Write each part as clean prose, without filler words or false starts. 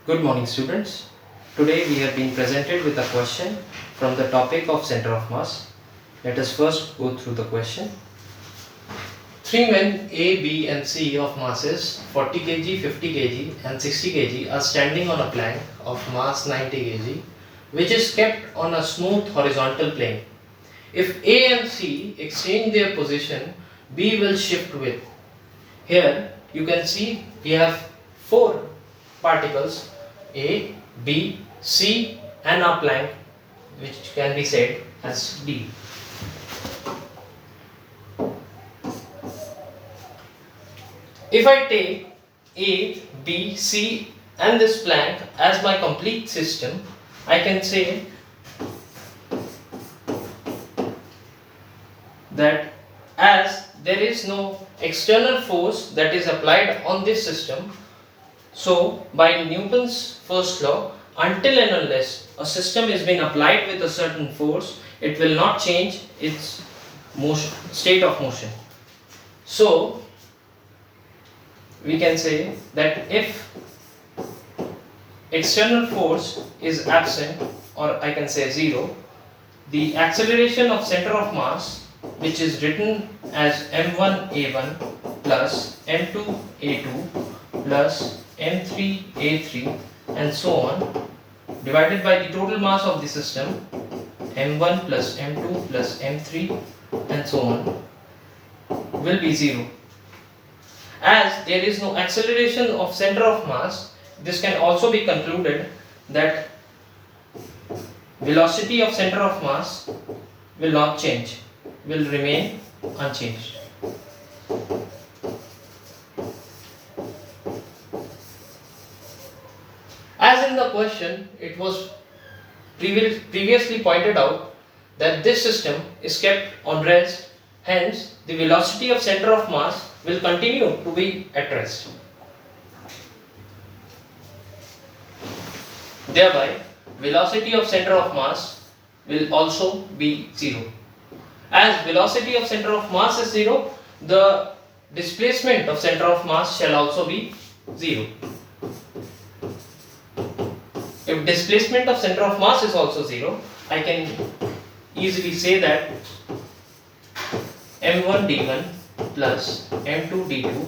Good morning, students. Today we have been presented with a question from the topic of center of mass. Let us first go through the question. Three men A, B and C of masses 40 kg, 50 kg and 60 kg are standing on a plank of mass 90 kg which is kept on a smooth horizontal plane. If A and C exchange their position, B will shift with. Here you can see we have four particles A, B, C and a plank which can be said as D. If I take A, B, C and this plank as my complete system, I can say that as there is no external force that is applied on this system, so by Newton's first law, until and unless a system is being applied with a certain force, it will not change its motion, state of motion. So we can say that if external force is absent, or I can say 0, the acceleration of center of mass, which is written as m1a1 plus m2a2 plus m3a3 and so on, divided by the total mass of the system m1 plus m2 plus m3 and so on, will be 0. As there is no acceleration of center of mass, this can also be concluded that velocity of center of mass will not change, will remain unchanged. As in the question, it was previously pointed out that this system is kept on rest, hence the velocity of center of mass will continue to be at rest. Thereby, velocity of center of mass will also be 0. As velocity of center of mass is 0, the displacement of center of mass shall also be 0. If displacement of center of mass is also 0, I can easily say that m1 d1 plus m2 d2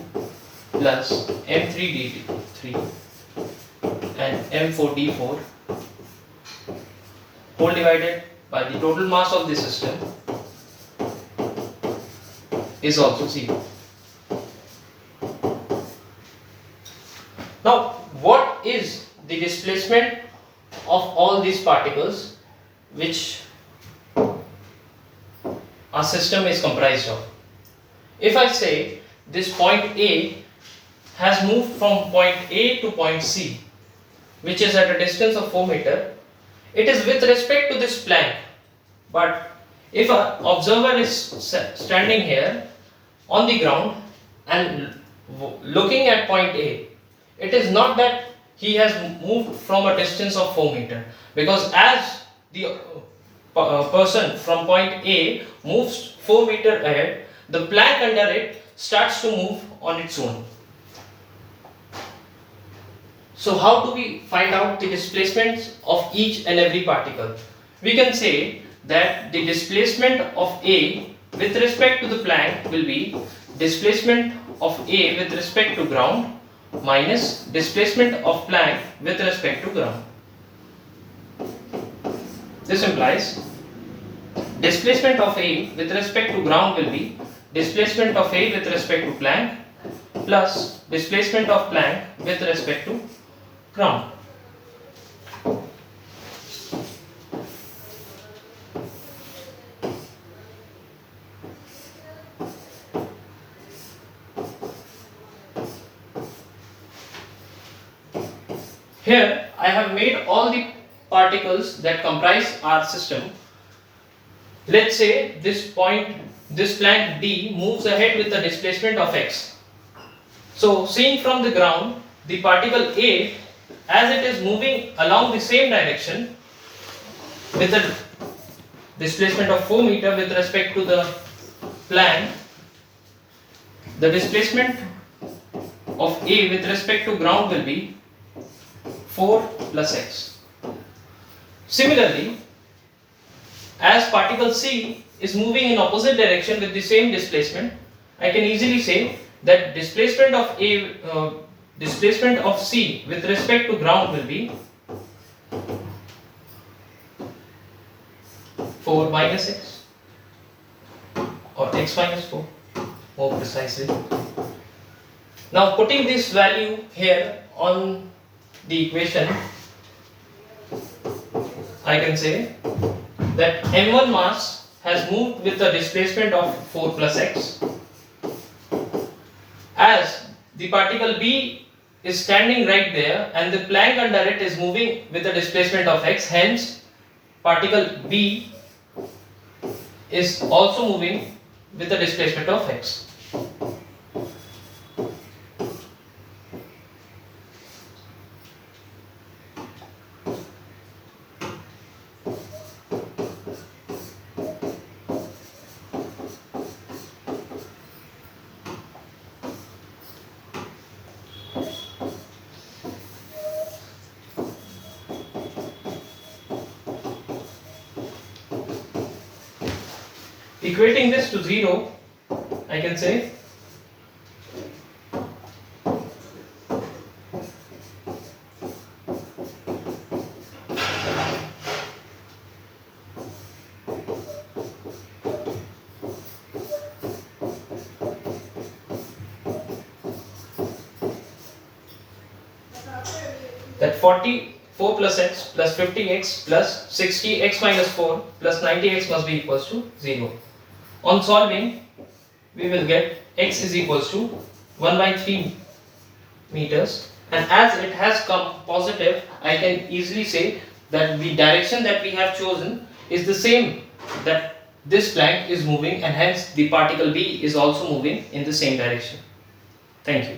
plus m3 d3 and m4 d4 whole divided by the total mass of the system is also 0. Now, what is the displacement of all these particles which our system is comprised of? If I say this point A has moved from point A to point C, which is at a distance of 4 meters, it is with respect to this plank. But if an observer is standing here on the ground and looking at point A, it is not that he has moved from a distance of 4 meters, because as the person from point A moves 4 meters ahead, the plank under it starts to move on its own. So how do we find out the displacements of each and every particle? We can say that the displacement of A with respect to the plank will be displacement of A with respect to ground minus displacement of plank with respect to ground. This implies displacement of A with respect to ground will be displacement of A with respect to plank plus displacement of plank with respect to ground. Here I have made all the particles that comprise our system. Let's say this plank D moves ahead with the displacement of x. So seen from the ground, the particle A, as it is moving along the same direction with the displacement of 4 meters with respect to the plank, the displacement of A with respect to ground will be 4 plus x. Similarly, as particle C is moving in opposite direction with the same displacement, I can easily say that displacement of C with respect to ground will be 4 minus x, or x minus 4 more precisely. Now putting this value here on the equation, I can say that m1 mass has moved with the displacement of 4 plus x, as the particle B is standing right there and the Planck under it is moving with the displacement of x, hence particle B is also moving with the displacement of x. Equating this to 0, I can say that 44 plus x plus 50x plus 60x minus 4 plus 90x must be equals to 0. On solving, we will get x is equals to 1 by 3 meters, and as it has come positive, I can easily say that the direction that we have chosen is the same, that this Planck is moving, and hence the particle B is also moving in the same direction. Thank you.